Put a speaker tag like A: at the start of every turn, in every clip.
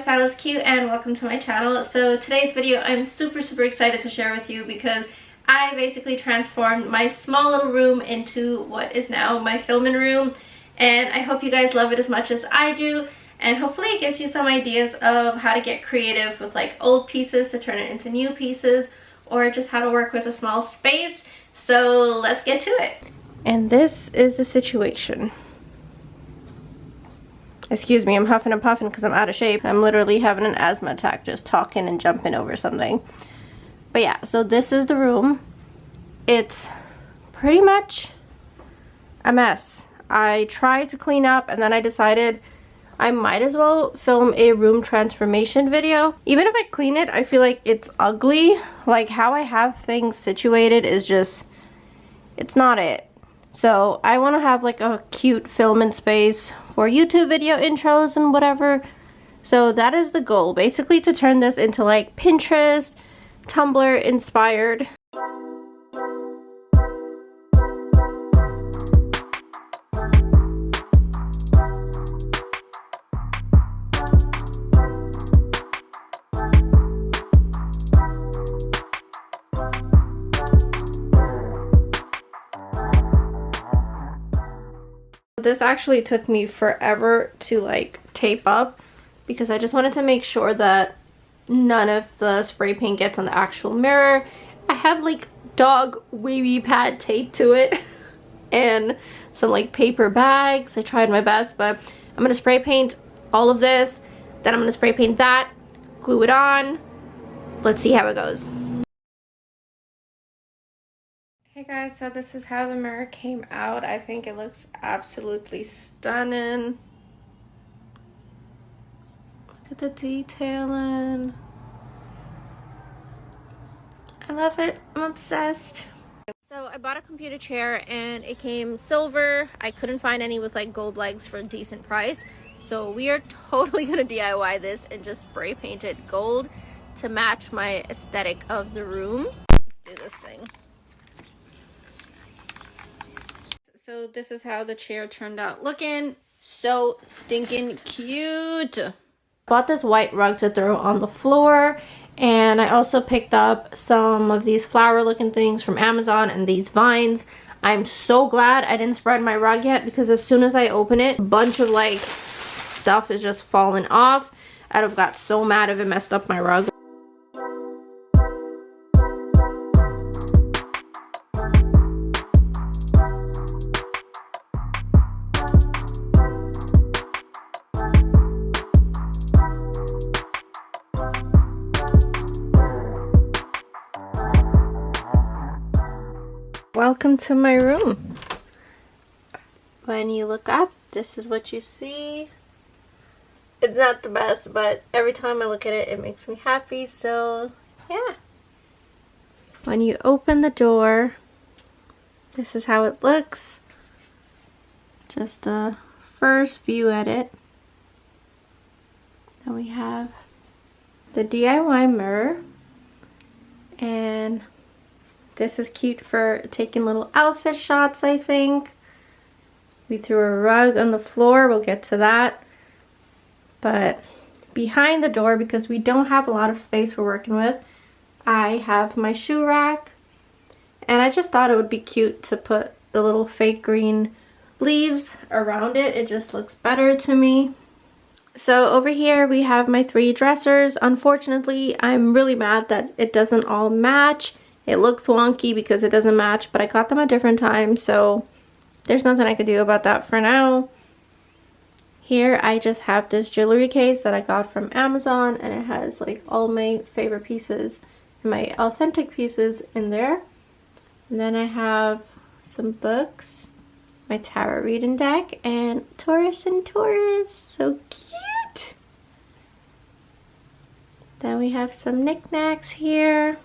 A: DiannaQiu and welcome to my channel. So today's video I'm super excited to share with you because I basically transformed my small little room into what is now my filming room, and I hope you guys love it as much as I do, and hopefully it gives you some ideas of how to get creative with like old pieces to turn it into new pieces, or just how to work with a small space. So let's get to it. And this is the situation. Excuse me, I'm huffing and puffing because I'm out of shape. I'm literally having an asthma attack just talking and jumping over something. But yeah, so this is the room. It's pretty much a mess. I tried to clean up and then I decided I might as well film a room transformation video. Even if I clean it, I feel like it's ugly. Like how I have things situated is just, it's not it. So I want to have like a cute filming space for YouTube video intros and whatever. So that is the goal, basically, to turn this into like Pinterest, Tumblr inspired. This actually took me forever to like tape up because I just wanted to make sure that none of the spray paint gets on the actual mirror. I have like dog wavy pad taped to it and some like paper bags. I tried my best, but I'm gonna spray paint all of this, then I'm gonna spray paint that, glue it on. Let's see how it goes. Hey guys, so this is how the mirror came out. I think it looks absolutely stunning. Look at the detailing. I love it. I'm obsessed. So I bought a computer chair and it came silver. I couldn't find any with like gold legs for a decent price. So we are totally gonna DIY this and just spray paint it gold to match my aesthetic of the room. Let's do this thing. So this is how the chair turned out looking. So stinking cute. Bought this white rug to throw on the floor, and I also picked up some of these flower looking things from Amazon and these vines. I'm so glad I didn't spread my rug yet because as soon as I open it, a bunch of like stuff is just falling off. I'd have got so mad if it messed up my rug. Welcome to my room. When you look up, this is what you see. It's not the best, but every time I look at it, it makes me happy, so yeah. When you open the door, this is how it looks. Just the first view at it. Then we have the DIY mirror, and this is cute for taking little outfit shots, I think. We threw a rug on the floor, we'll get to that. But behind the door, because we don't have a lot of space we're working with, I have my shoe rack. And I just thought it would be cute to put the little fake green leaves around it. It just looks better to me. So over here we have my 3 dressers. Unfortunately, I'm really mad that it doesn't all match. It looks wonky because it doesn't match, but I got them at different times, so there's nothing I could do about that for now. Here I just have this jewelry case that I got from Amazon, and it has like all my favorite pieces and my authentic pieces in there. And then I have some books, my tarot reading deck, and Taurus and Taurus. So cute! Then we have some knickknacks here.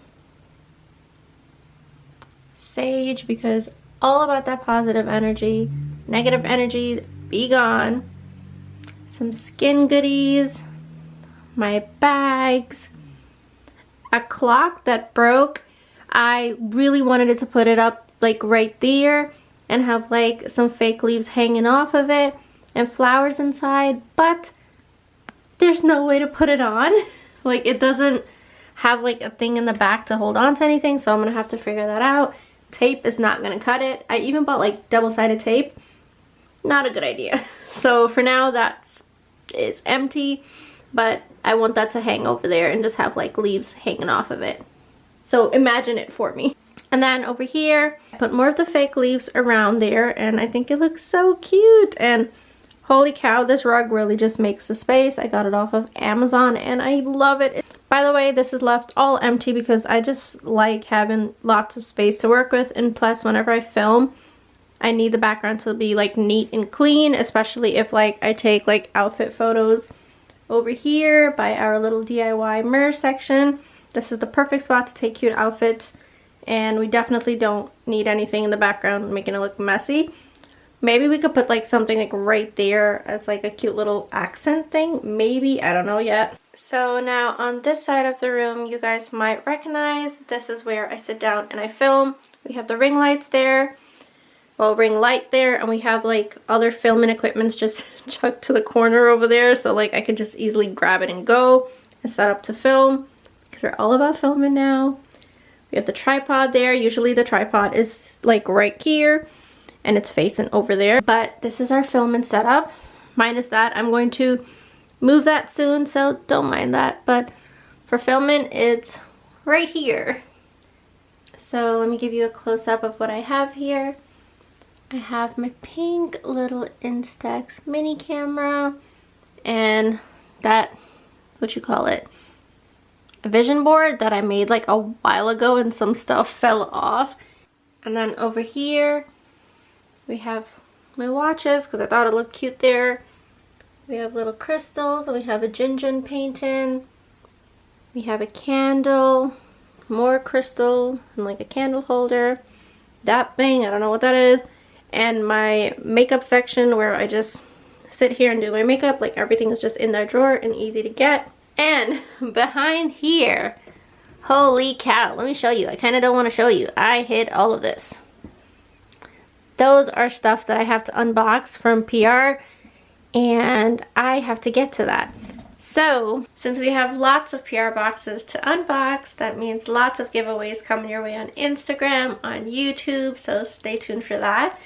A: Sage, because all about that positive energy. Negative energy, be gone. Some skin goodies, my bags, a clock that broke. I really wanted it to put it up like right there and have like some fake leaves hanging off of it and flowers inside, but there's no way to put it on. Like, it doesn't have like a thing in the back to hold on to anything, so I'm gonna have to figure that out. Tape is not gonna cut it. I even bought like double-sided tape. Not a good idea. So for now, it's empty, but I want that to hang over there and just have like leaves hanging off of it. So imagine it for me. And then over here, I put more of the fake leaves around there, and I think it looks so cute. And holy cow, this rug really just makes the space. I got it off of Amazon and I love it. By the way, this is left all empty because I just like having lots of space to work with, and plus whenever I film, I need the background to be like neat and clean, especially if like I take like outfit photos. Over here by our little DIY mirror section, this is the perfect spot to take cute outfits, and we definitely don't need anything in the background making it look messy. Maybe we could put like something like right there as like a cute little accent thing. Maybe, I don't know yet. So now on this side of the room, you guys might recognize this is where I sit down and I film. We have the ring lights there. Well, ring light there, and we have like other filming equipments just chucked to the corner over there, so like I can just easily grab it and go and set up to film because we're all about filming now. We have the tripod there. Usually the tripod is like right here and it's facing over there, but this is our filming setup. Minus that, I'm going to move that soon, so don't mind that, but for filming it's right here. So let me give you a close-up of what I have here. I have my pink little Instax mini camera and that, what you call it, a vision board that I made like a while ago and some stuff fell off. And then over here we have my watches because I thought it looked cute there. We have little crystals, and we have a Jinjin painting. We have a candle, more crystal, and like a candle holder. That thing, I don't know what that is. And my makeup section where I just sit here and do my makeup. Like everything is just in that drawer and easy to get. And behind here, holy cow, let me show you. I kind of don't want to show you. I hid all of this. Those are stuff that I have to unbox from PR, and I have to get to that. So since we have lots of PR boxes to unbox, that means lots of giveaways coming your way on Instagram, on YouTube, so stay tuned for that.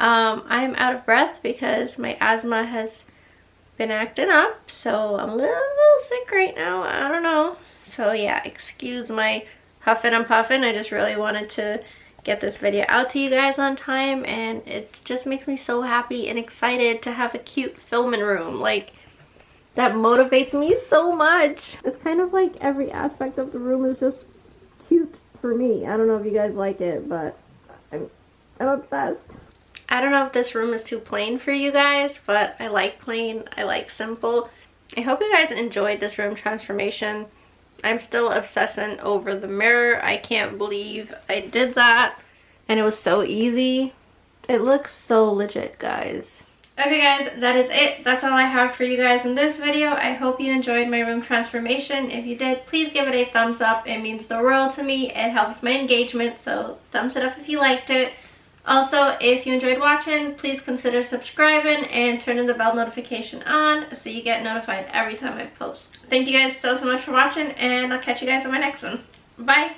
A: I'm out of breath because my asthma has been acting up, so I'm a little sick right now. I don't know. So yeah, excuse my huffing and puffing. I just really wanted to get this video out to you guys on time, and it just makes me so happy and excited to have a cute filming room. Like, that motivates me so much. It's kind of like every aspect of the room is just cute for me. I don't know if you guys like it, but I'm obsessed. I don't know if this room is too plain for you guys, but I like plain, I like simple. I hope you guys enjoyed this room transformation. I'm still obsessing over the mirror. I can't believe I did that, and it was so easy. It looks so legit, guys. Okay guys, that is it. That's all I have for you guys in this video. I hope you enjoyed my room transformation. If you did, please give it a thumbs up. It means the world to me. It helps my engagement, so thumbs it up if you liked it. Also, if you enjoyed watching, please consider subscribing and turning the bell notification on so you get notified every time I post. Thank you guys so much for watching, and I'll catch you guys in my next one. Bye!